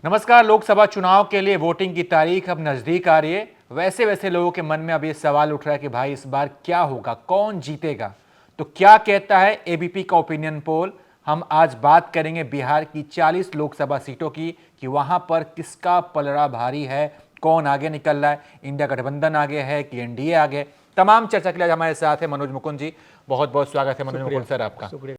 नमस्कार। लोकसभा चुनाव के लिए वोटिंग की तारीख अब नजदीक आ रही है। वैसे वैसे लोगों के मन में अब ये सवाल उठ रहा है कि भाई इस बार क्या होगा, कौन जीतेगा। तो क्या कहता है एबीपी का ओपिनियन पोल। हम आज बात करेंगे बिहार की 40 लोकसभा सीटों की कि वहां पर किसका पलड़ा भारी है, कौन आगे निकल रहा है, इंडिया गठबंधन आगे है कि एनडीए आगे। तमाम चर्चा के लिए हमारे साथ है मनोज मुकुंद जी। बहुत बहुत स्वागत है मनोज मुकुंद सर आपका।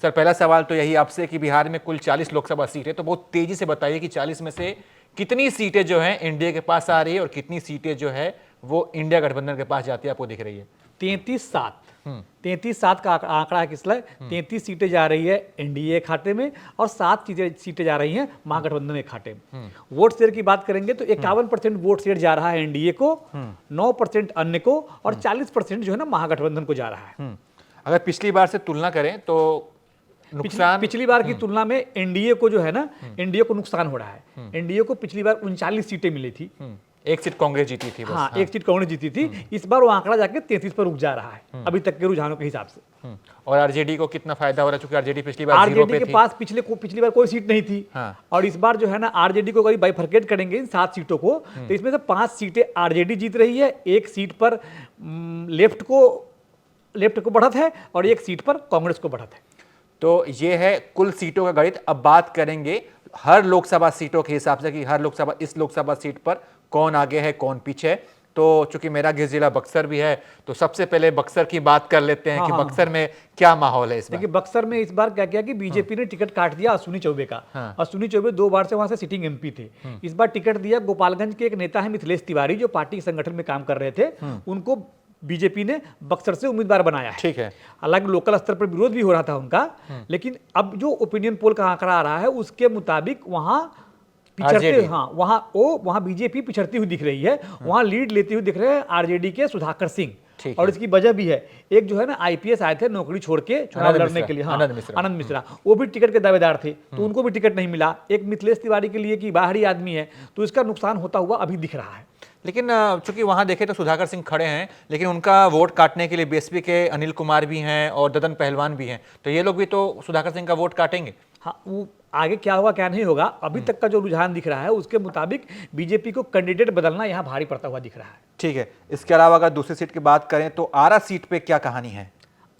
सर पहला सवाल तो यही आपसे कि बिहार में कुल 40 लोकसभा सीट है, तो बहुत तेजी से बताइए कि 40 में से कितनी सीटें जो हैं एनडीए के पास आ रही है और कितनी सीटें जो है वो इंडिया गठबंधन के पास जाती है, आपको दिख रही है। 33-7 33-7 का आंकड़ा किस लिए 33 सीटें जा रही है एनडीए खाते में और 7 सीटें जा रही हैं महागठबंधन के खाते में। वोट शेयर की बात करेंगे तो 51% वोट शेयर जा रहा है एनडीए को, 9% अन्य को और 40% जो है ना महागठबंधन को जा रहा है। अगर पिछली बार से तुलना करें तो नुकसान पिछली बार की तुलना में एनडीए को जो है ना एनडीए को नुकसान हो रहा है। एनडीए को पिछली बार 39 सीटें मिली थी, एक सीट कांग्रेस जीती थी बस। हाँ, एक सीट कांग्रेस जीती थी। इस बार वो आंकड़ा जाके 33 पर रुक जा रहा है अभी तक के रुझानों के हिसाब से। और आरजेडी को कितना फायदा हो रहा है, क्योंकि आरजेडी पिछली बार आरजेडी के पास पिछली बार कोई सीट नहीं थी। हाँ। और इस बार जो है ना आरजेडी को करीब बाइफरकेट करेंगे इन 7 सीटों को, तो इसमें से 5 सीटें आरजेडी जीत रही है, एक सीट पर लेफ्ट को बढ़त है और एक सीट पर कांग्रेस को बढ़त है। तो ये है कुल सीटों का गणित। अब बात करेंगे हर लोकसभा सीटों के हिसाब से कि इस लोकसभा सीट पर कौन आगे है कौन पीछे है। तो चूंकि मेरा गृह जिला बक्सर भी है तो सबसे पहले बक्सर की बात कर लेते हैं कि बक्सर में क्या माहौल है इस बार। देखिए बक्सर में इस बार क्या किया कि बीजेपी ने टिकट काट दिया अश्विनी चौबे का। अश्विनी चौबे 2 बार से वहां से सिटिंग एमपी थे। इस बार टिकट दिया गोपालगंज के एक नेता है मिथिलेश तिवारी जो पार्टी संगठन में काम कर रहे थे, उनको बीजेपी ने बक्सर से उम्मीदवार बनाया है। ठीक है। हालांकि लोकल स्तर पर विरोध भी हो रहा था उनका, लेकिन अब जो ओपिनियन पोल का आंकड़ा आ रहा है उसके मुताबिक वहां पिछड़ते, हाँ वहां बीजेपी पिछड़ती हुई दिख रही है, वहां लीड लेती हुई दिख रहे हैं आरजेडी के सुधाकर सिंह। और इसकी वजह भी है, एक जो है ना आईपीएस आए थे नौकरी छोड़ के चुनाव लड़ने के लिए, हाँ, आनंद मिश्रा, वो भी टिकट के दावेदार थे तो उनको भी टिकट नहीं मिला। एक मिथिलेश तिवारी के लिए कि बाहरी आदमी है तो इसका नुकसान होता हुआ अभी दिख रहा है। लेकिन चूंकि वहां देखें तो सुधाकर सिंह खड़े हैं, लेकिन उनका वोट काटने के लिए बीएसपी के अनिल कुमार भी हैं और ददन पहलवान भी हैं, तो ये लोग भी तो सुधाकर सिंह का वोट काटेंगे। हाँ, वो आगे क्या होगा क्या नहीं होगा, अभी तक का जो रुझान दिख रहा है उसके मुताबिक बीजेपी को कैंडिडेट बदलना यहाँ भारी पड़ता हुआ दिख रहा है। ठीक है। इसके अलावा अगर दूसरी सीट की बात करें तो आरा सीट पे क्या कहानी है।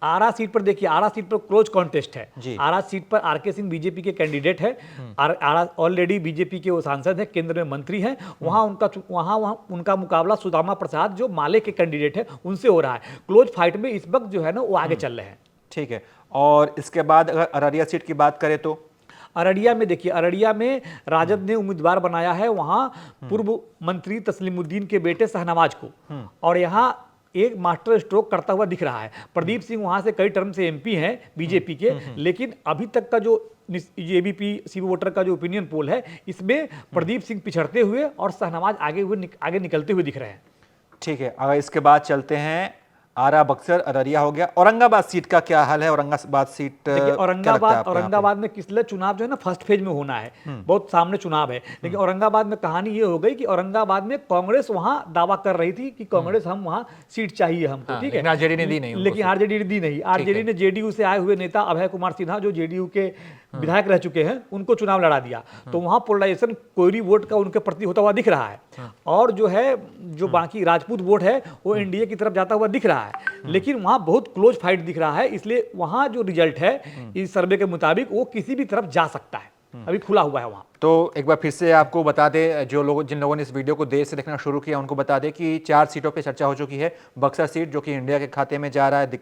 आरा सीट पर देखिए, आरा सीट पर क्लोज कॉन्टेस्ट है। आरा सीट पर आरके सिंह बीजेपी के कैंडिडेट है। आरा ऑलरेडी बीजेपी के वो सांसद है, केंद्र में मंत्री हैं। वहां उनका मुकाबला सुदामा प्रसाद जो माले के कैंडिडेट है उनसे हो रहा है। क्लोज फाइट में इस वक्त जो है ना वो आगे चल रहे हैं। ठीक है। और इसके बाद अगर अररिया सीट की बात करें तो अररिया में देखिए, अररिया में राजद ने उम्मीदवार बनाया है वहां पूर्व मंत्री तस्लीमुद्दीन के बेटे शाहनवाज को, और यहाँ एक मास्टर स्ट्रोक करता हुआ दिख रहा है। प्रदीप सिंह वहां से कई टर्म से एमपी हैं बीजेपी के, लेकिन अभी तक का जो एबीपी सी वोटर का जो ओपिनियन पोल है इसमें प्रदीप सिंह पिछड़ते हुए और शाहनवाज आगे निकलते हुए दिख रहे हैं। ठीक है। अगर इसके बाद चलते हैं, आरा बक्सर अररिया हो गया, औरंगाबाद सीट का क्या हाल है। औरंगाबाद सीट औरंगाबाद में किस लिए चुनाव जो है ना फर्स्ट फेज में होना है, बहुत सामने चुनाव है। लेकिन औरंगाबाद में कहानी ये हो गई कि औरंगाबाद में कांग्रेस वहां दावा कर रही थी कि कांग्रेस हम वहां सीट चाहिए हमको, ठीक है, आरजेडी ने दी नहीं, लेकिन आरजेडी ने दी नहीं। आरजेडी ने जेडीयू से आए हुए नेता अभय कुमार सिन्हा जो जेडीयू के विधायक रह चुके हैं उनको चुनाव लड़ा दिया, तो वहां पोलराइजेशन कोयरी वोट का उनके प्रति होता हुआ दिख रहा है। और जो बाकी राजपूत वोट है वो एनडीए की तरफ जाता हुआ दिख रहा है, लेकिन वहां बहुत क्लोज फाइट दिख रहा है। इसलिए वहां जो रिजल्ट है इस सर्वे के मुताबिक वो किसी भी तरफ जा सकता है, अभी खुला हुआ है वहां। तो एक बार फिर से आपको बता दें, जिन लोगों ने इस वीडियो को देर से देखना शुरू किया उनको बता दें कि 4 सीटों पे चर्चा हो चुकी है। बक्सर सीट जो कि इंडिया के खाते में जा रहा है,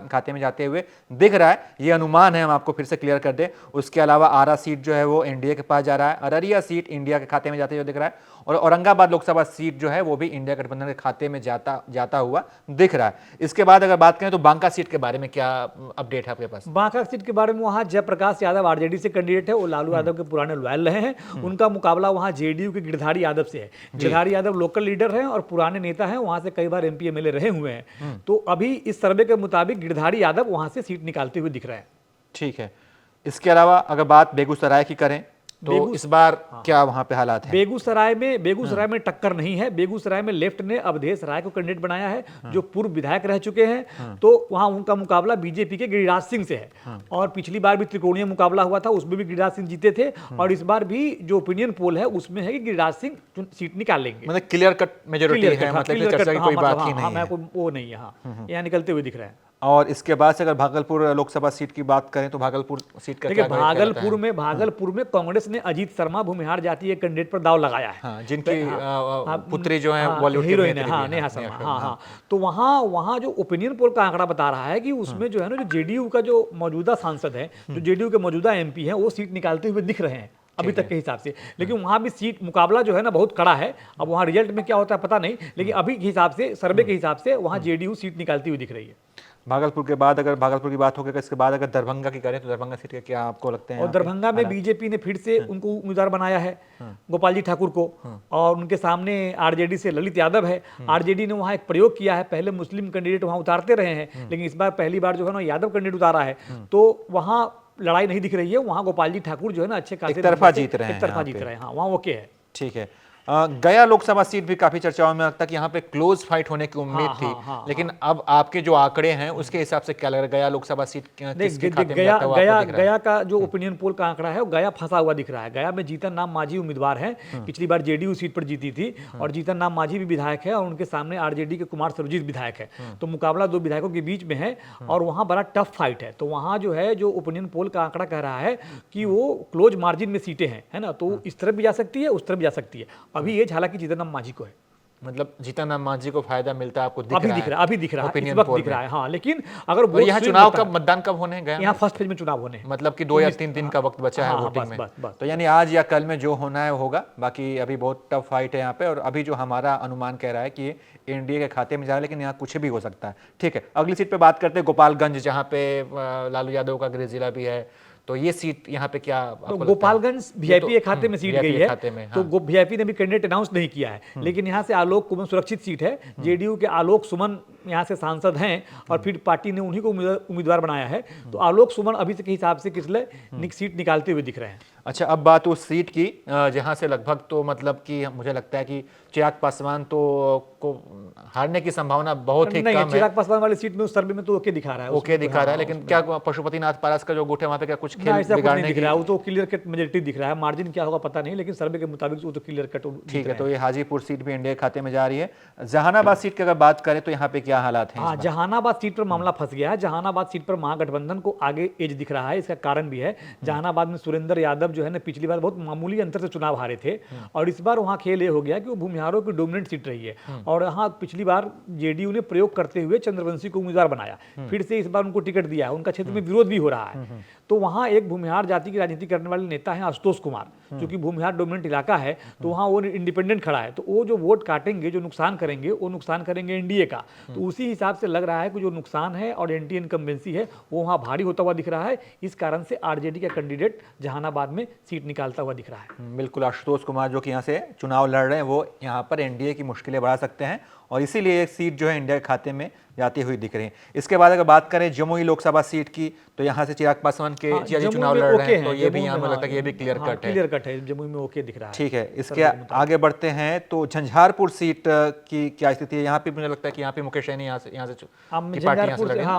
खाते में जाते हुए दिख रहा है, ये अनुमान है, हम आपको फिर से क्लियर कर दें। उसके अलावा आरा सीट जो है वो एनडीए के पास जा रहा है, अररिया सीट इंडिया के खाते में जाते हुए दिख रहा है, और औरंगाबाद लोकसभा सीट जो है वो भी इंडिया गठबंधन के खाते में जाता हुआ दिख रहा है। इसके बाद अगर बात करें तो बांका सीट के बारे में क्या अपडेट है आपके पास। बांका सीट के बारे में वहां जयप्रकाश यादव आरजेडी से कैंडिडेट है, वो लालू यादव के पुराने लॉयल रहे हैं। उनका मुकाबला वहां जेडीयू के गिरधारी यादव से है। गिरधारी यादव लोकल लीडर हैं और पुराने नेता हैं, वहां से कई बार एमपी एमएलए रहे हुए हैं। तो अभी इस सर्वे के मुताबिक गिरधारी यादव वहां से सीट निकालते हुए दिख रहे हैं। ठीक है। इसके अलावा अगर बात बेगूसराय की करें, तो इस बार क्या वहां पे हालात हैं? बेगूसराय में टक्कर नहीं है। बेगूसराय में लेफ्ट ने अवधेश राय को कैंडिडेट बनाया है, जो पूर्व विधायक रह चुके हैं। तो वहां उनका मुकाबला बीजेपी के गिरिराज सिंह से है। और पिछली बार भी त्रिकोणीय मुकाबला हुआ था, उसमें भी गिरिराज सिंह जीते थे। और इस बार भी जो ओपिनियन पोल है उसमें है कि गिरिराज सिंह सीट निकाल लेंगे। मतलब क्लियर कट मेजोरिटी है, मतलब कि चर्चा की कोई बात ही नहीं है। वो नहीं है, हाँ, यहाँ निकलते हुए दिख रहा है। और इसके बाद से अगर भागलपुर लोकसभा सीट की बात करें तो भागलपुर सीट का देखिए, क्या भागलपुर में कांग्रेस ने अजीत शर्मा भूमिहार जाति के कैंडिडेट पर दाव लगाया है। हाँ, जिनकी पुत्री जो है बॉलीवुड हीरोइन है, हाँ, नेहा शर्मा। हाँ। तो वहाँ जो ओपिनियन पोल का आंकड़ा बता रहा है कि उसमें जो है ना, जो जेडीयू का जो मौजूदा सांसद है, जो जेडीयू के मौजूदा एमपी हैं, वो सीट निकालते हुए दिख रहे हैं अभी तक के हिसाब से। लेकिन वहाँ भी सीट मुकाबला जो है ना बहुत कड़ा है। अब वहाँ रिजल्ट में क्या होता है पता नहीं, लेकिन अभी के हिसाब से, सर्वे के हिसाब से वहाँ जेडीयू सीट निकालती हुई दिख रही है। भागलपुर के बाद अगर भागलपुर की बात होगी, इसके बाद अगर दरभंगा की करें तो दरभंगा सीट के क्या आपको लगते हैं? और दरभंगा में बीजेपी ने फिर से उनको उम्मीदवार बनाया है, गोपाल जी ठाकुर को। और उनके सामने आरजेडी से ललित यादव है। आरजेडी ने वहाँ एक प्रयोग किया है, पहले मुस्लिम कैंडिडेट वहाँ उतारते रहे हैं, लेकिन इस बार पहली बार जो है ना यादव कैंडिडेट उतारा है। तो वहाँ लड़ाई नहीं दिख रही है। वहाँ गोपाल जी ठाकुर जो है ना अच्छे खासे एक तरफा जीत रहे हैं। हाँ, वहाँ ओके है। ठीक है। गया लोकसभा सीट भी काफी चर्चाओं में लगता है कि यहाँ पे क्लोज फाइट होने की उम्मीद थी। लेकिन अब आपके जो आंकड़े हैं उसके हिसाब से क्या लग रहा है, गया लोकसभा सीट किसके खाते में जाता हुआ आपको दिख रहा है? गया का जो ओपिनियन पोल का आंकड़ा है वो गया फंसा हुआ दिख रहा है। गया में जीतन राम मांझी उम्मीदवार है, पिछली बार जेडीयू सीट पर जीती थी। और जीतन राम मांझी भी विधायक है और उनके सामने आरजेडी के कुमार सर्वजीत विधायक है। तो मुकाबला दो विधायकों के बीच में है और वहाँ बड़ा टफ फाइट है। तो वहाँ जो है, जो ओपिनियन पोल का आंकड़ा कह रहा है कि वो क्लोज मार्जिन में सीटें हैं, है ना। तो इस तरफ भी जा सकती है, उस तरफ भी जा सकती है। अभी ये हालांकि जीतन राम मांझी को है, मतलब जीतन राम मांझी को फायदा मिलता है, आपको अभी दिख रहा है, इस वक्त दिख रहा है। हाँ, लेकिन अगर यहाँ चुनाव कब, मतदान कब होने हैं? यहाँ फर्स्ट फेज में चुनाव होने, मतलब कि 2 या 3 दिन का वक्त बचा है वोटिंग में। तो यानी आज या कल में जो होना है होगा। बाकी अभी बहुत टफ फाइट है यहाँ पे। और अभी जो हमारा अनुमान कह रहा है कि एनडीए के खाते में जा रहा है, लेकिन यहाँ कुछ भी हो सकता है। ठीक है, अगली सीट पे बात करते हैं, गोपालगंज, जहाँ पे लालू यादव का गृह जिला भी है। तो ये सीट यहाँ पे क्या तो गोपालगंज वीआईपी के खाते में सीट गई है। तो वीआईपी ने भी कैंडिडेट अनाउंस नहीं किया है, लेकिन यहाँ से आलोक कुमार सुरक्षित सीट है। जेडीयू के आलोक सुमन यहाँ से सांसद हैं और फिर पार्टी ने उन्हीं को उम्मीदवार बनाया है। तो आलोक सुमन अभी के हिसाब से किसले सीट निकालते हुए दिख रहे हैं। अच्छा, अब बात उस सीट की जहां से लगभग, तो मतलब कि मुझे लगता है कि चिराग पासवान तो को हारने की संभावना बहुत ही कम है। चिराग पासवान वाली सीट में उस सर्वे में तो ओके दिखा रहा है, ओके दिखा रहा है। लेकिन क्या पशुपतिनाथ पारस का जो गुट है वहां पे क्या कुछ खेल बिगाड़ने दिख रहा है? वो तो क्लियर कट मेजोरिटी दिख रहा है। मार्जिन क्या होगा पता नहीं, लेकिन सर्वे के मुताबिक वो तो क्लियर कट। ठीक है, तो ये हाजीपुर सीट भी इंडिया खाते में जा रही है। जहानाबाद सीट की अगर बात करें तो यहाँ पे क्या हालात हैं? जहानाबाद सीट पर मामला फंस गया है। जहानाबाद सीट पर महागठबंधन को आगे एज दिख रहा है। इसका कारण भी है, जहानाबाद में सुरेंद्र यादव जो है ना पिछली बार बहुत मामूली अंतर से चुनाव हारे थे। और इस बार वहां खेल ये हो गया कि वो भूमिहारों की डोमिनेंट सीट रही है। और यहाँ पिछली बार जेडीयू ने प्रयोग करते हुए चंद्रवंशी को उम्मीदवार बनाया, फिर से इस बार उनको टिकट दिया है। उनका क्षेत्र में विरोध भी हो रहा है। तो वहाँ एक भूमिहार जाति की राजनीति करने वाले नेता है आशुतोष कुमार, जो कि भूमिहार डोमिनेंट इलाका है। तो वहाँ वो इंडिपेंडेंट खड़ा है। तो वो जो वोट काटेंगे, जो नुकसान करेंगे, वो नुकसान करेंगे एनडीए का। तो उसी हिसाब से लग रहा है कि जो नुकसान है और एंटी इनकम्बेंसी है वो वहाँ भारी होता हुआ दिख रहा है। इस कारण से आरजेडी का कैंडिडेट जहानाबाद में सीट निकालता हुआ दिख रहा है। बिल्कुल, आशुतोष कुमार जो कि यहाँ से चुनाव लड़ रहे हैं, वो यहाँ पर एनडीए की मुश्किलें बढ़ा सकते हैं और इसीलिए एक सीट जो है इंडिया के खाते में जाती हुई दिख रही है। इसके बाद अगर बात करें जमुई लोकसभा सीट की, तो यहाँ से चिराग पासवान के जियाजी चुनाव लड़ रहे हैं। तो ये भी यहाँ में लगता है कि ये भी क्लियर कट है, जमुई में ओके दिख रहा है। ठीक है, इसके आगे बढ़ते हैं तो झंझारपुर सीट की क्या स्थिति है? यहाँ पे मुझे लगता है कि यहाँ पे मुकेश सैनी यहाँ से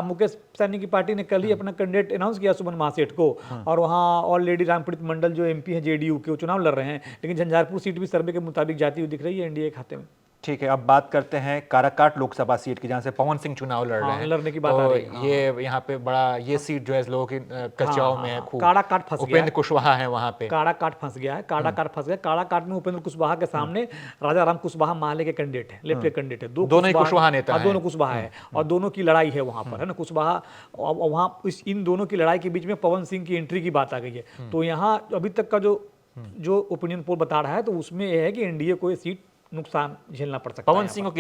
मुकेश सैनी की पार्टी ने कल ही अपना कैंडिडेट अनाउंस किया, सुमन महासेठ को। और वहाँ ऑलरेडी रामप्रीत मंडल जो एमपी है जेडीयू के, वो चुनाव लड़ रहे हैं। लेकिन झंझारपुर सीट भी सर्वे के मुताबिक जाती हुई दिख रही है एनडीए खाते में। ठीक है, अब बात करते हैं काराकाट लोकसभा सीट की, जहां से पवन सिंह चुनाव लड़ रहे हैं। लड़ने की बात आ रही है। ये यहाँ पे बड़ा ये सीट जो है लोगों की चर्चाओं में है खूब। काराकाट फंस गया, उपेंद्र कुशवाहा है वहाँ पे। काराकाट फंस गया है, काराकाट में उपेंद्र कुशवाहा के सामने राजा राम कुशवाहा माले के कैंडिडेट है, लेफ्ट के कैंडिडेट है। दोनों ही कुशवाहा नेता हैं। दोनों कुशवाहा है और दोनों की लड़ाई है वहाँ पर, है ना। कुशवाहा वहाँ इन दोनों की लड़ाई के बीच में पवन सिंह की एंट्री की बात आ गई है। तो यहाँ अभी तक का जो ओपिनियन पोल बता रहा है, तो उसमें यह है कि एनडीए को ये सीट नुकसान झेलना पड़ सकता है। पवन सिंह को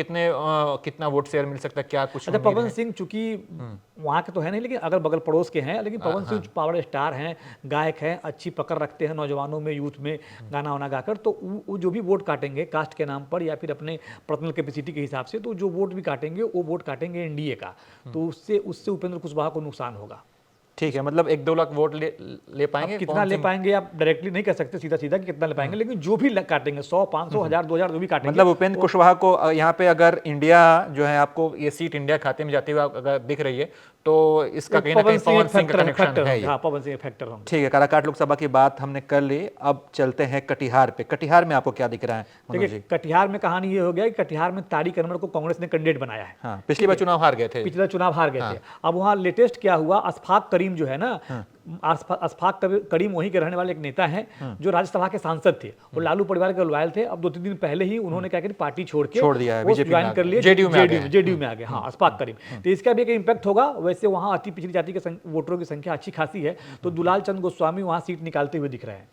कितना वोट शेयर मिल सकता है, क्या कुछ? अच्छा, पवन सिंह चूंकि वहाँ के तो है नहीं, लेकिन अगल बगल पड़ोस के हैं। लेकिन पवन सिंह पावर स्टार हैं, गायक हैं, अच्छी पकड़ रखते हैं नौजवानों में, यूथ में गाना वाना गाकर। तो वो जो भी वोट काटेंगे कास्ट के नाम पर या फिर अपने पर्सनल कैपेसिटी के हिसाब से, तो जो वोट भी काटेंगे वो वोट काटेंगे एनडीए का। तो उससे उपेंद्र कुशवाहा को नुकसान होगा। ठीक है, मतलब 1-2 लाख वोट ले पाएंगे। कितना ले पाएंगे आप डायरेक्टली नहीं कह सकते सीधा सीधा कि कितना ले पाएंगे, लेकिन जो भी काटेंगे 100, 500, 1000, 2000 जो भी काटेंगे। मतलब उपेंद्र कुशवाहा को यहाँ पे अगर इंडिया जो है, आपको ये सीट इंडिया खाते में जाते हुए अगर दिख रही है, तो इसका कहीं ना कहीं पवन सिंह का कनेक्शन है। हाँ, पवन सिंह फैक्टर होंगे। ठीक है, काराकाट लोकसभा की बात हमने कर ली, अब चलते हैं कटिहार पे। कटिहार में आपको क्या दिख रहा है मनोज जी? देखिए, कटिहार में कहानी ये हो गया कि कटिहार में तारिक अनवर को कांग्रेस ने कैंडिडेट बनाया है। हाँ, पिछली बार चुनाव हार गए थे। पिछला चुनाव हार गए थे। अब वहाँ लेटेस्ट क्या हुआ, अशफाक करीम जो है ना, अशफाक करीम वहीं के रहने वाले एक नेता हैं जो राज्यसभा के सांसद थे, वो लालू परिवार के लॉयल थे। अब 2-3 दिन पहले ही उन्होंने क्या किया, पार्टी छोड़ दिया है, बीजेपी ज्वाइन कर लिया, जेडीयू में आ गए। हाँ, अशफाक करीम। तो इसका भी एक इम्पैक्ट होगा। वैसे वहाँ अति पिछड़ी जाति के वोटरों की संख्या अच्छी खासी है, तो दुलाल चंद गोस्वामी वहाँ सीट निकालते हुए दिख रहे हैं।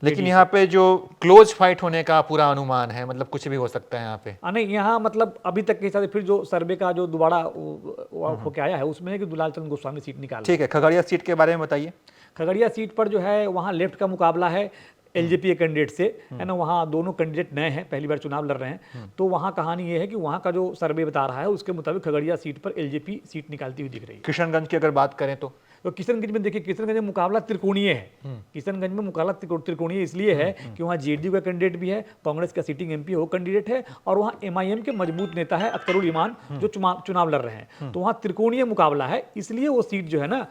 लेकिन यहाँ पे जो क्लोज फाइट होने का पूरा अनुमान है, मतलब कुछ भी हो सकता है यहाँ पे। नहीं, यहाँ मतलब अभी तक के हिसाब से फिर जो सर्वे का जो दोबारा होके आया है उसमें है कि दुलाल चंद गोस्वामी सीट निकाल। ठीक है, खगड़िया सीट के बारे में बताइए। खगड़िया सीट पर जो है वहाँ लेफ्ट का मुकाबला है एलजेपी के कैंडिडेट से, है ना। वहाँ दोनों कैंडिडेट नए हैं, पहली बार चुनाव लड़ रहे हैं। तो वहाँ कहानी ये है कि वहाँ का जो सर्वे बता रहा है उसके मुताबिक खगड़िया सीट पर एलजेपी सीट निकालती हुई दिख रही है। किशनगंज की अगर बात करें तो किशनगंज में देखिए, किशनगंज में मुकाबला त्रिकोणीय है। किशनगंज में मुकाबला त्रिकोणीय इसलिए है कि वहाँ जेडीयू का कैंडिडेट भी है, कांग्रेस का सिटिंग एमपी वो कैंडिडेट है, और वहाँ एमआईएम के मजबूत नेता है अख्तरुल ईमान जो चुनाव लड़ रहे हैं। तो वहाँ त्रिकोणीय मुकाबला है, इसलिए वो सीट जो है ना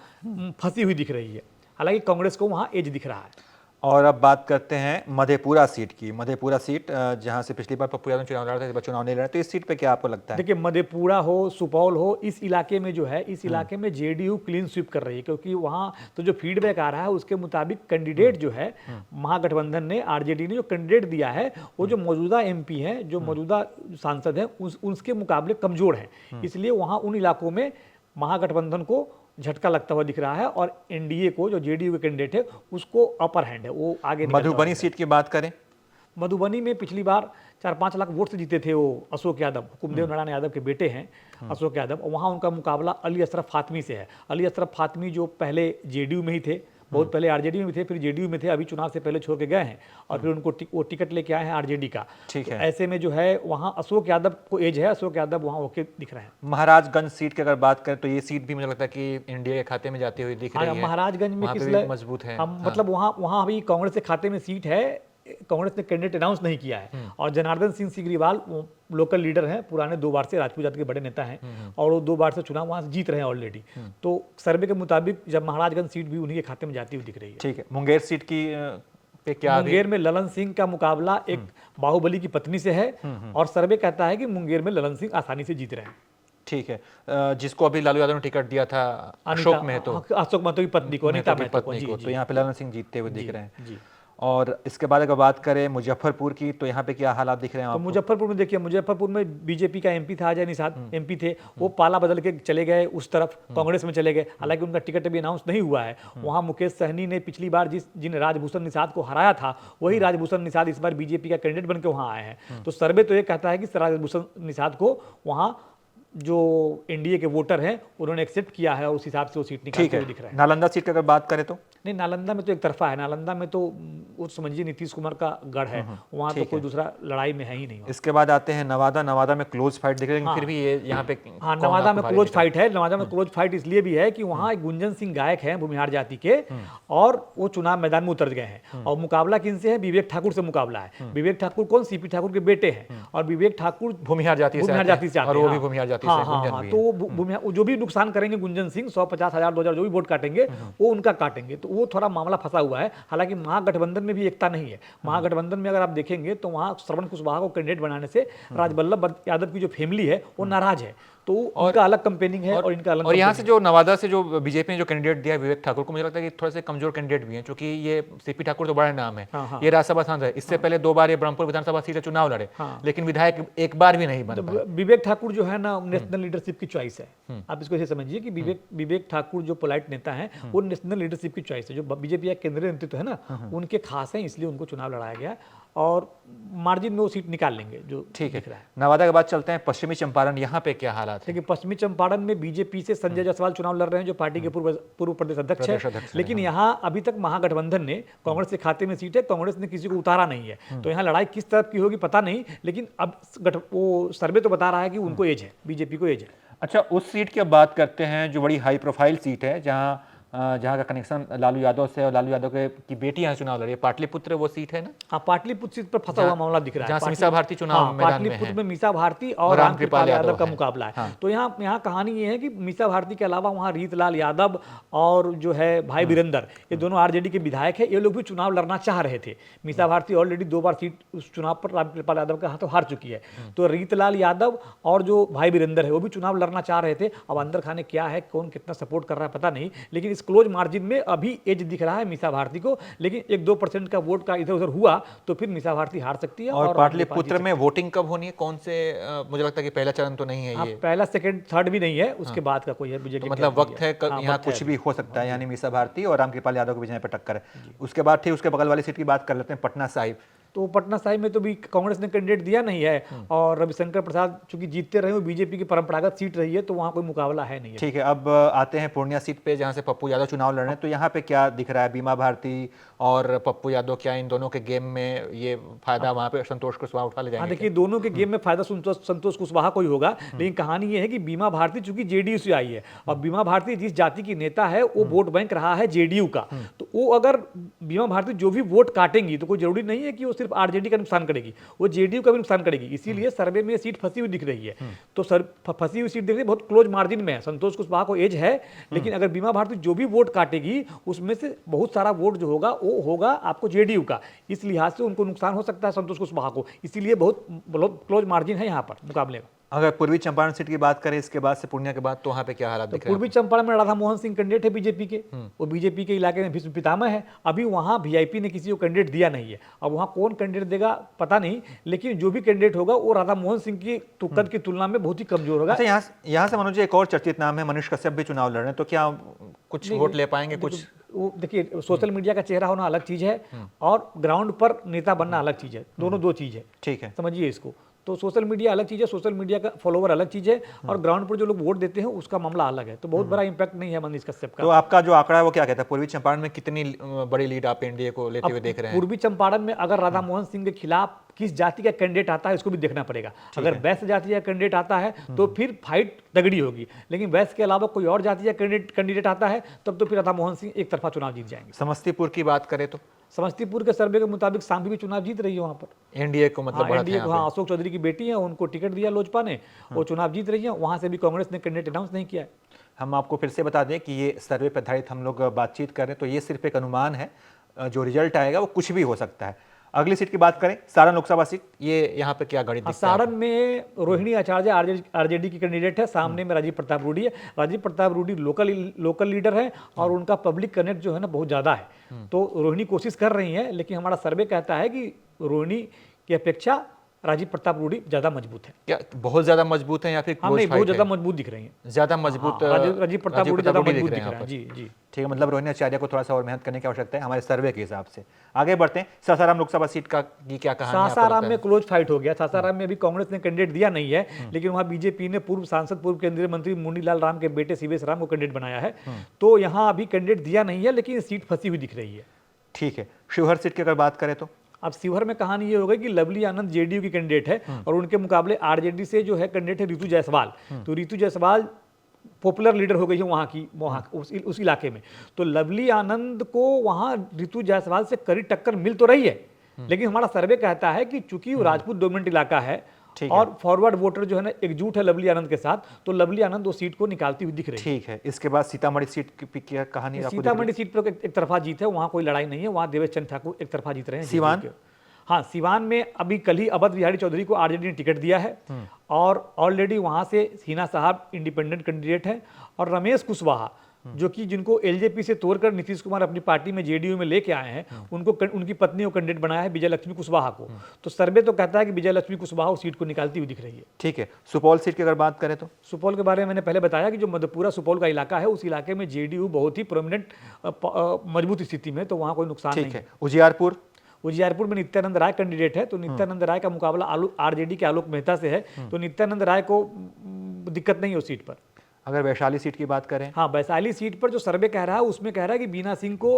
फंसी हुई दिख रही है। हालांकि कांग्रेस को वहाँ एज दिख रहा है। और अब बात करते हैं मधेपुरा सीट की। मधेपुरा सीट जहां से पिछली बार पप्पू यादव चुनाव लड़ रहे थे, चुनाव नहीं लड़ रहे, तो इस सीट पे क्या आपको लगता है? देखिए, मधेपुरा हो, सुपौल हो, इस इलाके में जो है, इस इलाके में जेडीयू क्लीन स्वीप कर रही है, क्योंकि वहाँ तो जो फीडबैक आ रहा है उसके मुताबिक कैंडिडेट जो है महागठबंधन ने, आरजेडी ने जो कैंडिडेट दिया है, वो जो मौजूदा एमपी हैं, जो मौजूदा सांसद हैं, उसके मुकाबले कमजोर हैं। इसलिए वहाँ उन इलाकों में महागठबंधन को झटका लगता हुआ दिख रहा है, और एनडीए को, जो जेडीयू के कैंडिडेट है, उसको अपर हैंड है, वो आगे। मधुबनी सीट की बात करें, मधुबनी में पिछली बार 4-5 लाख वोट से जीते थे वो अशोक यादव, हुकुमदेव नारायण यादव के बेटे हैं अशोक यादव। वहाँ उनका मुकाबला अली अशरफ फातमी से है। अली अशरफ फातमी जो पहले जेडीयू में ही थे, बहुत पहले आरजेडी में भी थे, फिर जेडीयू में थे, अभी चुनाव से पहले छोड़ के गए हैं, और फिर उनको वो टिकट लेके आए हैं आरजेडी का। ठीक है। तो ऐसे में जो है वहाँ अशोक यादव को एज है, अशोक यादव वहाँ ओके दिख रहे हैं। महाराजगंज सीट की अगर बात करें तो ये सीट भी मुझे लगता है कि इंडिया के खाते में जाती हुई दिख रही है। महाराजगंज में किस मजबूत है, मतलब वहाँ अभी कांग्रेस के खाते में सीट है, कांग्रेस ने कैंडिडेट अनाउंस नहीं किया है। और जनार्दन सिंह सिग्रीवाल लोकल लीडर हैं, पुराने 2 बार से राजपूत जाति के बड़े नेता हैं, और वो 2 बार से चुनाव वहां से जीत रहे हैं ऑलरेडी। तो सर्वे के मुताबिक जब महाराजगंज सीट भी उन्हीं के खाते में जाती हुई दिख रही है। ठीक है, मुंगेर सीट की पे क्या? मुंगेर में ललन सिंह का मुकाबला एक बाहुबली की पत्नी से है, और सर्वे कहता है कि मुंगेर में ललन सिंह आसानी से जीत रहे हैं। ठीक है, जिसको अभी लालू यादव ने टिकट दिया था अशोक महतो की पत्नी को, अनीता महतो को, तो यहाँ पे ललन सिंह जीतते हुए दिख रहे हैं। और इसके बाद अगर बात करें मुजफ्फरपुर की, तो यहाँ पे क्या हालात दिख रहे हैं आपको? तो मुजफ्फरपुर में देखिए, मुजफ्फरपुर में बीजेपी का एमपी था अजय निषाद एमपी थे, वो पाला बदल के चले गए उस तरफ, कांग्रेस में चले गए। हालांकि उनका टिकट अभी अनाउंस नहीं हुआ है। वहाँ मुकेश सहनी ने पिछली बार जिन राजभूषण निषाद को हराया था, वही राजभूषण निषाद इस बार बीजेपी का कैंडिडेट बनकर वहाँ आए हैं। तो सर्वे तो ये कहता है कि राजभूषण निषाद को वहाँ जो एनडीए के वोटर हैं उन्होंने एक्सेप्ट किया है, और उस हिसाब से वो सीट निकालते हुए दिख रहा है। नालंदा सीट की अगर बात करें तो नहीं, नालंदा में तो एक तरफा है। नालंदा में तो वो समझिए नीतीश कुमार का गढ़ है, वहाँ तो कोई दूसरा लड़ाई में है ही नहीं। इसके बाद आते हैं नवादा। नवादा में क्लोज फाइट दिख रही है, फिर भी ये यहाँ पे नवादा में क्लोज फाइट है। नवादा में क्लोज फाइट इसलिए भी है कि वहाँ एक गुंजन सिंह गायक हैं भूमिहार जाति के, और वो चुनाव मैदान में उतर गए हैं। और मुकाबला किनसे है? विवेक ठाकुर से मुकाबला है। विवेक ठाकुर कौन? सीपी ठाकुर के बेटे हैं, और विवेक ठाकुर भूमिहार जाति से आते हैं। तो जो भी नुकसान करेंगे गुंजन सिंह, 150,000 2,000 जो भी वोट काटेंगे वो उनका काटेंगे। तो वो थोड़ा मामला फंसा हुआ है। हालांकि महागठबंधन में भी एकता नहीं है। महागठबंधन में अगर आप देखेंगे तो वहाँ श्रवण कुशवाहा को कैंडिडेट बनाने से राजबल्लभ यादव की जो फैमिली है वो नाराज है। तो उनका अलग कंपेनिंग है, और इनका अलग। और यहाँ से जो नवादा से जो बीजेपी ने जो कैंडिडेट दिया विवेक ठाकुर को, मुझे लगता है कि थोड़े से कमजोर कैंडिडेट भी हैं, क्योंकि ये सीपी ठाकुर तो बड़ा नाम है। ये राज्यसभा सांसद है, इससे पहले 2 बार ये ब्रह्मपुर विधानसभा सीट से चुनाव लड़े, लेकिन विधायक एक बार भी नहीं बन पाए। विवेक ठाकुर जो है ना, नेशनल लीडरशिप की चॉइस है। आप इसको ऐसे समझिए कि विवेक ठाकुर जो पोलाइट नेता है, वो नेशनल लीडरशिप की चॉइस है। जो बीजेपी का केंद्रीय नेतृत्व है ना, उनके खास है, इसलिए उनको चुनाव लड़ाया गया, और मार्जिन में वो सीट निकाल लेंगे जो ठीक है। नवादा के बाद चलते हैं पश्चिमी चंपारण। यहाँ पे क्या हालात है? देखिए, पश्चिमी चंपारण में बीजेपी से संजय जायसवाल चुनाव लड़ रहे हैं, जो पार्टी के पूर्व प्रदेश अध्यक्ष है। लेकिन यहाँ अभी तक महागठबंधन ने, कांग्रेस के खाते में सीट है, कांग्रेस ने किसी को उतारा नहीं है। तो यहाँ लड़ाई किस तरफ की होगी पता नहीं, लेकिन अब वो सर्वे तो बता रहा है कि उनको एज है, बीजेपी को एज है। अच्छा, उस सीट की अब बात करते हैं जो बड़ी हाई प्रोफाइल सीट है, जहाँ जहाँ का कनेक्शन लालू यादव से और लालू यादव की बेटी यहाँ चुनाव लड़ी है, पाटलिपुत्र वो सीट है ना, हाँ, पाटलिपुत्र सीट पर फंसा हुआ मामला दिख रहा है। जहाँ से मीसा भारती चुनाव हाँ, मैदान में पाटलिपुत्र है में मीसा भारती और और रामकृपाल यादव का है। मुकाबला है। हाँ। तो यहाँ कहानी ये है कि मीसा भारती के अलावा वहाँ रीतलाल यादव और जो है भाई वीरेंद्र, ये दोनों आरजेडी के विधायक है, ये लोग भी चुनाव लड़ना चाह रहे थे। मीसा भारती ऑलरेडी 2 बार सीट उस चुनाव पर रामकृपाल यादव के हाथों हार चुकी है। तो रीतलाल यादव और जो भाई वीरेंद्र है वो भी चुनाव लड़ना चाह रहे थे। अब अंदर खाने क्या है, कौन कितना सपोर्ट कर रहा है पता नहीं, लेकिन इस क्लोज मार्जिन में अभी एज दिख रहा है मीसा भारती को। लेकिन 1-2% का वोट का इधर उधर हुआ तो फिर मीसा भारती हार सकती है। और पाटलिपुत्र में वोटिंग कब होनी है, कौन से मुझे लगता है कि पहला चरण तो नहीं है ये, पहला सेकंड थर्ड भी नहीं है, उसके बाद का कोई है बीजेपी। तो मतलब वक्त है, यहाँ कुछ भी हो सकता है, यानी मीसा भारती और रामकृपाल यादव के बीच में पर टक्कर है। उसके बाद ठीक उसके बगल वाली सीट की बात कर लेते हैं, पटना साहिब। तो पटना साहिब में तो भी कांग्रेस ने कैंडिडेट दिया नहीं है और रविशंकर प्रसाद चूंकि जीतते रहे, वो बीजेपी की परंपरागत सीट रही है, तो वहाँ कोई मुकाबला है नहीं है। ठीक है, अब आते हैं पूर्णिया सीट पे जहाँ से पप्पू यादव चुनाव लड़ रहे हैं। तो यहाँ पे क्या दिख रहा है, बीमा भारती और पप्पू यादव, क्या इन दोनों के गेम में ये फायदा वहाँ पे संतोष कुशवाहा उठा ले हाँ, जाएंगे? देखिए दोनों के गेम में फायदा संतोष कुशवाहा को ही होगा, लेकिन कहानी ये है कि बीमा भारती चूंकि जेडीयू से आई है और बीमा भारती जिस जाति की नेता है वो वोट बैंक रहा है जेडीयू का, तो वो अगर बीमा भारती जो भी वोट काटेंगी तो कोई जरूरी नहीं है कि वो सिर्फ आरजेडी का नुकसान करेगी, वो जेडीयू का भी नुकसान करेगी। इसीलिए सर्वे में सीट फंसी हुई दिख रही है। तो फंसी हुई सीट दिख रही है, बहुत क्लोज मार्जिन में है। संतोष कुशवाहा को एज है, लेकिन अगर बीमा भारती जो भी वोट काटेगी उसमें से बहुत सारा वोट जो होगा वो होगा आपको जेडीयू का, इस लिहाज से उनको नुकसान हो सकता है संतोष कुशवाहा को। इसीलिए बहुत क्लोज मार्जिन है यहाँ पर मुकाबले का। अगर पूर्वी चंपारण सीट की बात करें इसके बाद से पूर्णिया के बाद, तो वहाँ पे क्या हालात दिख रहे हैं? पूर्वी चंपारण में राधा मोहन सिंह कैंडिडेट है बीजेपी के, वो बीजेपी के इलाके में भीष्म पितामह है। अभी वहाँ वीआईपी ने किसी को कैंडिडेट दिया नहीं है। अब वहाँ कौन कैंडिडेट देगा पता नहीं, लेकिन जो भी कैंडिडेट होगा वो राधा मोहन सिंह की कद की तुलना में बहुत ही कमजोर होगा। अच्छा, यहाँ से मनोज एक और चर्चित नाम है, मनीष कश्यप भी चुनाव लड़ रहे हैं, तो क्या कुछ वोट ले पाएंगे? कुछ वो देखिए, सोशल मीडिया का चेहरा होना अलग चीज है और ग्राउंड पर नेता बनना अलग चीज है, दोनों दो चीज है। ठीक है, समझिए इसको। तो सोशल मीडिया अलग चीज़ है, सोशल मीडिया का फॉलोवर अलग चीज़ है और ग्राउंड पर जो लोग वोट देते हैं उसका मामला अलग है। तो बहुत बड़ा इंपैक्ट नहीं है मनीष कश्यप का। तो आपका जो आंकड़ा है वो क्या कहता है, पूर्वी चंपारण में कितनी बड़ी लीड आप एनडीए को लेते हुए देख रहे हैं? पूर्वी चंपारण में अगर राधा मोहन सिंह के खिलाफ किस जाति का कैंडिडेट आता है इसको भी देखना पड़ेगा। अगर वैश्य जाति का कैंडिडेट आता है तो फिर फाइट तगड़ी होगी, लेकिन वैश्य के अलावा कोई और जाति का कैंडिडेट आता है तब तो फिर राधा मोहन सिंह एक तरफा चुनाव जीत जाएंगे। समस्तीपुर की बात करें तो समस्तीपुर के सर्वे के मुताबिक शांति भी चुनाव जीत रही है वहाँ पर। एनडीए को मतलब बढ़त है एनडीए यहाँ को, पे। हाँ, अशोक चौधरी की बेटी है, उनको टिकट दिया लोजपा ने, वो चुनाव जीत रही है। वहाँ से भी कांग्रेस ने कैंडिडेट अनाउंस नहीं किया है। हम आपको फिर से बता दें कि ये सर्वे पर आधारित हम लोग बातचीत कर रहे हैं, तो ये सिर्फ एक अनुमान है, जो रिजल्ट आएगा वो कुछ भी हो सकता है। अगली सीट की बात करें, सारण लोकसभा सीट, ये यहाँ पे क्या गणित दिखता है? सारण में रोहिणी आचार्य आरजेडी की कैंडिडेट है, सामने में राजीव प्रताप रूडी है। राजीव प्रताप रूडी लोकल लीडर है और उनका पब्लिक कनेक्ट जो है ना बहुत ज़्यादा है। तो रोहिणी कोशिश कर रही है, लेकिन हमारा सर्वे कहता है कि रोहिणी की अपेक्षा राजीव प्रताप रूडी ज्यादा मजबूत है। क्या बहुत ज्यादा मजबूत है या फिर हम नहीं, बहुत ज्यादा मजबूत दिख रही हैं, ज्यादा मजबूत? राजीव प्रताप रूडी ज्यादा मजबूत दिख रहा है। जी जी, ठीक है, मतलब रोहिणी आचार्य को थोड़ा सा और मेहनत करने की आवश्यकता है हमारे सर्वे के हिसाब से। आगे बढ़ते हैं, सासाराम लोकसभा सीट का की क्या कहानी है? सासाराम में क्लोज फाइट हो गया। सासाराम में अभी कांग्रेस ने कैंडिडेट दिया नहीं है, लेकिन वहाँ बीजेपी ने पूर्व सांसद पूर्व केंद्रीय मंत्री मुनीलाल राम के बेटे सीवेश राम को कैंडिडेट बनाया है। तो यहाँ अभी कैंडिडेट दिया नहीं है, लेकिन सीट फंसी हुई दिख रही है। ठीक है, शिवहर सीट की अगर बात करें तो अब शिवहर में कहानी ये हो गई कि लवली आनंद जेडीयू की कैंडिडेट है और उनके मुकाबले आरजेडी से जो है कैंडिडेट है रितु जायसवाल। तो रितु जायसवाल पॉपुलर लीडर हो गई है वहाँ उस इलाके में। तो लवली आनंद को वहाँ रितु जायसवाल से कड़ी टक्कर मिल तो रही है, लेकिन हमारा सर्वे कहता है कि चूंकि राजपूत डोमिनेंट इलाका है और फॉरवर्ड वोटर जो है ना एकजुट है लवली आनंद के साथ, तो लवली आनंद वो सीट को निकालती हुई दिख रही है। ठीक है, इसके बाद सीतामढ़ी सीट की क्या कहानी? सीतामढ़ी सीट पर एक तरफा जीत है, वहाँ कोई लड़ाई नहीं है, वहाँ देवेश चंद्र ठाकुर एक तरफा जीत रहे हैं। सीवान? हाँ, सीवान में अभी कल ही अवध बिहारी चौधरी को आरजेडी ने टिकट दिया है और ऑलरेडी वहाँ से हिना साहब इंडिपेंडेंट कैंडिडेट है और रमेश कुशवाहा जो कि जिनको एलजेपी से तोड़कर नीतीश कुमार अपनी पार्टी में जेडीयू में लेके आए हैं, उनको उनकी पत्नी को कैंडिडेट बनाया है विजय लक्ष्मी कुशवाहा को। तो सर्वे तो कहता है कि विजय लक्ष्मी कुशवाहा उस सीट को निकालती हुई दिख रही है। ठीक है, सुपौल सीट की अगर बात करें तो सुपौल के बारे में मैंने पहले बताया कि जो मधेपुरा सुपौल का इलाका है उस इलाके में जेडीयू बहुत ही प्रोमिनेंट मजबूत स्थिति में, तो वहाँ कोई नुकसान नहीं है। उजियारपुर में नित्यानंद राय कैंडिडेट है, तो नित्यानंद राय का मुकाबला आरजेडी के आलोक मेहता से है, तो नित्यानंद राय को दिक्कत नहीं है उस सीट पर। अगर वैशाली सीट की बात करें, हाँ, वैशाली सीट पर जो सर्वे कह रहा है उसमें कह रहा है कि बीना सिंह को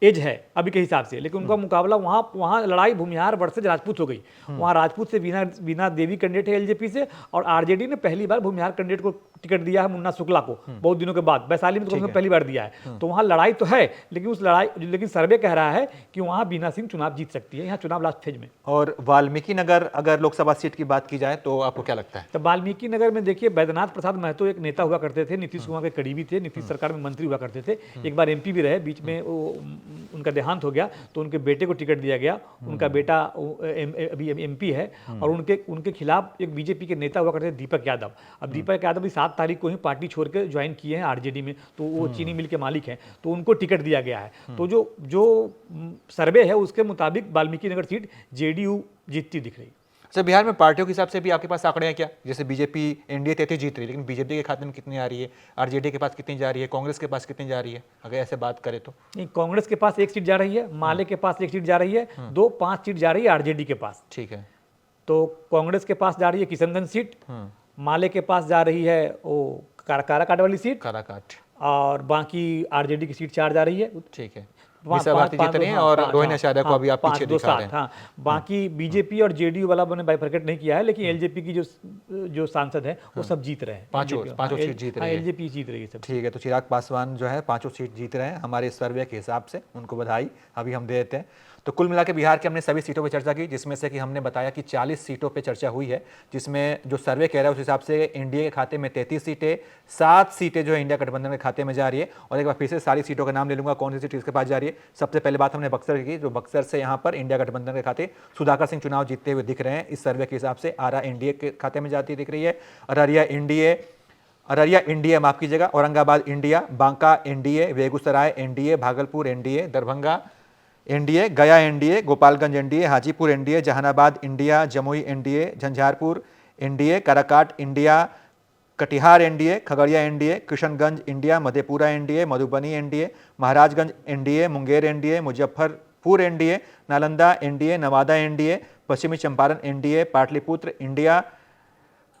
एज है अभी के हिसाब से, लेकिन उनका मुकाबला वहाँ लड़ाई भूमिहार वर्सेज राजपूत हो गई। वहाँ राजपूत से बीना देवी कैंडिडेट है एलजेपी से और आरजेडी ने पहली बार भूमिहार कैंडिडेट को टिकट दिया है मुन्ना शुक्ला को बहुत दिनों के बाद, वैशाली में तो उन्होंने पहली बार दिया है। तो वहाँ लड़ाई तो है, लेकिन सर्वे कह रहा है कि वहाँ बीना सिंह चुनाव जीत सकती है, यहाँ चुनाव लास्ट फेज में। और वाल्मीकि नगर अगर लोकसभा सीट की बात की जाए तो आपको क्या लगता है? तो वाल्मीकि नगर में देखिए, बैद्यनाथ प्रसाद महतो एक नेता हुआ करते थे, नीतीश कुमार के करीबी थे, नीतीश सरकार में मंत्री हुआ करते थे, एक बार एमपी भी रहे, बीच में उनका देहांत हो गया तो उनके बेटे को टिकट दिया गया। उनका बेटा अभी एमपी है और उनके खिलाफ एक बीजेपी के नेता हुआ करते थे दीपक यादव। अब दीपक यादव भी 7 तारीख को ही पार्टी छोड़ के ज्वाइन किए हैं आरजेडी में, तो वो चीनी मिल के मालिक हैं, तो उनको टिकट दिया गया है। तो जो सर्वे है उसके मुताबिक वाल्मीकि नगर सीट जेडीयू जीतती दिख रही है। सर, बिहार में पार्टियों के हिसाब से भी आपके पास आंकड़े हैं क्या? जैसे बीजेपी एनडीए 33 जीत रही है, लेकिन बीजेपी के खाते में कितनी आ रही है, आरजेडी के पास कितनी जा रही है, कांग्रेस के पास कितनी जा रही है, अगर ऐसे बात करें तो? नहीं, कांग्रेस के पास 1 सीट जा रही है, माले के पास 1 सीट जा रही है, 5 सीट जा रही है आरजेडी के पास। ठीक है। तो कांग्रेस के पास जा रही है किशनगंज सीट, माले के पास जा रही है वो काराकाट वाली सीट, काराकाट, और बाकी आरजेडी की सीट 4 जा रही है। ठीक है। मीसा भारती जीत रही हैं और रोहिणी आचार्य को अभी आप पीछे दिखा रहे हैं। हाँ, बाकी बीजेपी और जेडीयू वाला मैंने बाइफरकेट नहीं किया है, लेकिन एलजेपी की जो सांसद हैं वो सब जीत रहे हैं, पांचों सीट जीत रही है। एलजेपी जीत रही है सब। ठीक है, तो चिराग पासवान जो है 5 सीट जीत रहे हैं हमारे सर्वे के हिसाब से, उनको बधाई अभी हम दे देते हैं। तो कुल मिला के बिहार के हमने सभी सीटों पर चर्चा की, जिसमें से कि हमने बताया कि 40 सीटों पे चर्चा हुई है, जिसमें जो सर्वे कह रहा है उस हिसाब से एनडीए के खाते में 33 सीटें, 7 सीटें जो है इंडिया गठबंधन के खाते में जा रही है। और एक बार फिर से सारी सीटों का नाम ले लूंगा, कौन सी सीट इसके पास जा रही है। सबसे पहले बात हमने बक्सर की, जो बक्सर से यहाँ पर इंडिया गठबंधन के खाते सुधाकर सिंह चुनाव जीतते हुए दिख रहे हैं इस सर्वे के हिसाब से। आरा एनडीए के खाते में जाती दिख रही है, अररिया एनडीए माफ कीजिएगा, Aurangabad India, Banka NDA, Begusarai NDA, Bhagalpur NDA, Darbhanga NDA, Gaya NDA, Gopalganj NDA, Hajipur NDA, Jehanabad India, Jamui NDA, Jhanjharpur NDA, Karakat India, Katihar NDA, Khagaria NDA, Kishanganj India, Madhepura NDA, Madhubani NDA, Maharajganj NDA, Munger NDA, Muzaffarpur NDA, Nalanda NDA, Nawada NDA, Pashchimi Champaran NDA, Pataliputra India,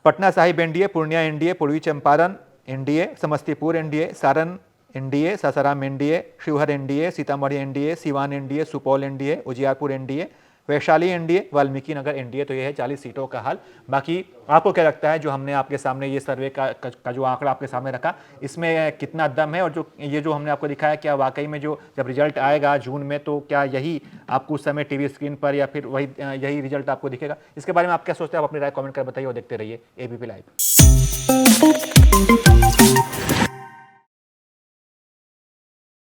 Patna Sahib NDA, Purnia NDA, Purvi Champaran NDA, Samastipur NDA, Saran NDA, Sasaram NDA, Sheohar NDA, Sitamarhi NDA, Siwan NDA, Supaul NDA, Ujiarpur NDA, Vaishali NDA, Valmiki Nagar NDA. तो ये है 40 सीटों का हाल। बाकी आपको क्या लगता है, जो हमने आपके सामने ये सर्वे का जो आंकड़ा आपके सामने रखा, इसमें कितना दम है? और जो हमने आपको दिखाया, क्या वाकई में जो जब रिजल्ट आएगा जून में, तो क्या यही आपको उस समय टीवी स्क्रीन पर या फिर यही रिजल्ट आपको दिखेगा? इसके बारे में आप क्या सोचते हैं? आप अपनी राय कमेंट कर बताइए और देखते रहिए एबीपी लाइव।